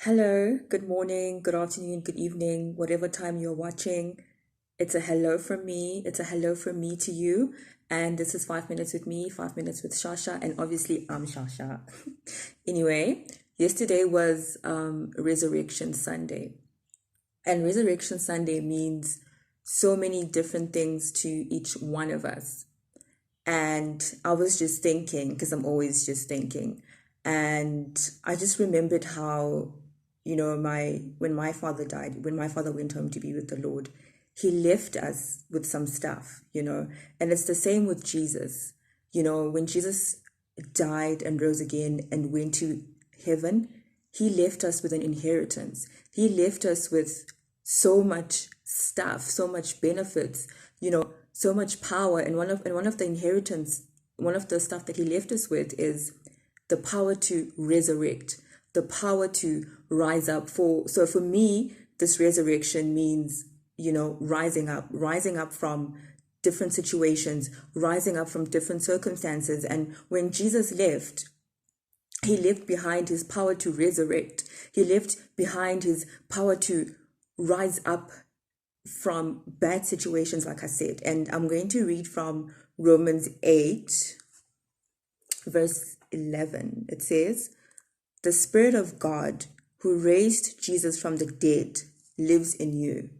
Hello, good morning, good afternoon, good evening, whatever time you're watching. It's a hello from me. It's a hello from me to you. And this is 5 minutes with me, 5 minutes with Shasha. And obviously, I'm Shasha. Anyway, yesterday was Resurrection Sunday. And Resurrection Sunday means so many different things to each one of us. And I was just thinking, because I'm always just thinking, and I just remembered how, when my father died, when my father went home to be with the Lord, he left us with some stuff, and it's the same with Jesus. When Jesus died and rose again and went to heaven, he left us with an inheritance. He left us with so much stuff, so much benefits, so much power. And one of the inheritance, one of the stuff that he left us with is the power to resurrect, the power to rise up. So for me, this resurrection means, rising up from different situations, rising up from different circumstances. And when Jesus left, he left behind his power to resurrect. He left behind his power to rise up from bad situations, like I said. And I'm going to read from Romans 8, verse 11. It says, "The Spirit of God who raised Jesus from the dead lives in you,"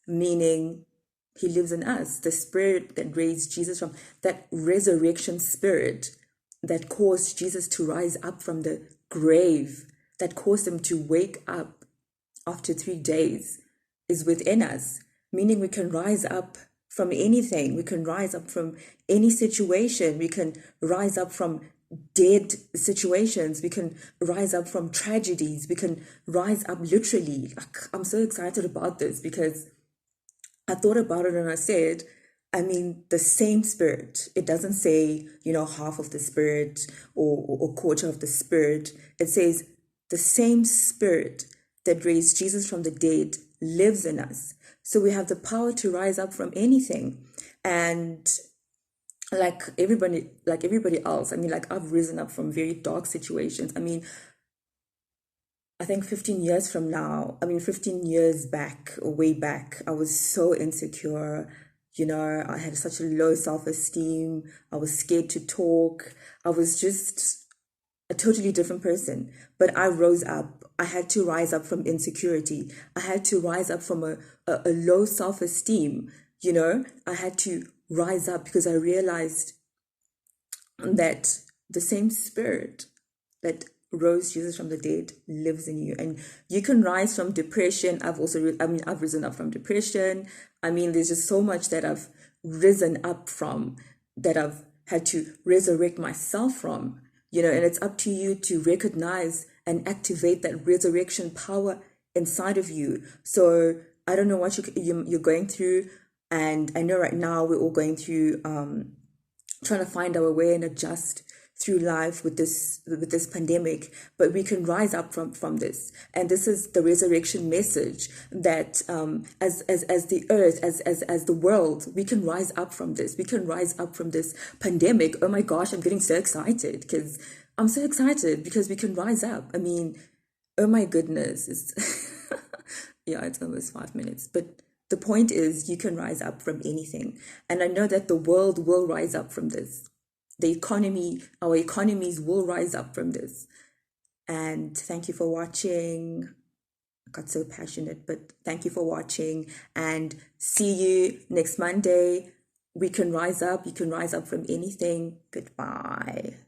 meaning he lives in us. The Spirit that raised Jesus from, that resurrection spirit that caused Jesus to rise up from the grave, that caused him to wake up after 3 days, is within us, meaning we can rise up from anything. We can rise up from any situation. We can rise up from dead situations. We can rise up from tragedies. We can rise up literally. I'm so excited about this because I thought about it and I said, the same spirit. It doesn't say, half of the spirit or quarter of the spirit. It says the same spirit that raised Jesus from the dead lives in us. So we have the power to rise up from anything. And like everybody else, I've risen up from very dark situations. I think 15 years from now, 15 years back, or way back, I was so insecure. I had such a low self-esteem. I was scared to talk. I was just a totally different person. But I rose up. I had to rise up from insecurity. I had to rise up from a low self-esteem. I had to rise up because I realized that the same spirit that rose Jesus from the dead lives in you. And you can rise from depression. I've risen up from depression. There's just so much that I've risen up from, that I've had to resurrect myself from, and it's up to you to recognize and activate that resurrection power inside of you. So I don't know what you're going through. And I know right now we're all going through, trying to find our way and adjust through life with this pandemic, but we can rise up from this. And this is the resurrection message that as the earth, as the world, we can rise up from this. We can rise up from this pandemic. Oh my gosh, I'm getting so excited because I'm so excited because we can rise up. Oh my goodness, yeah, it's almost 5 minutes, but the point is you can rise up from anything. And I know that the world will rise up from this. Our economies will rise up from this. And thank you for watching. I got so passionate, but thank you for watching, and see you next Monday. We can rise up. You can rise up from anything. Goodbye.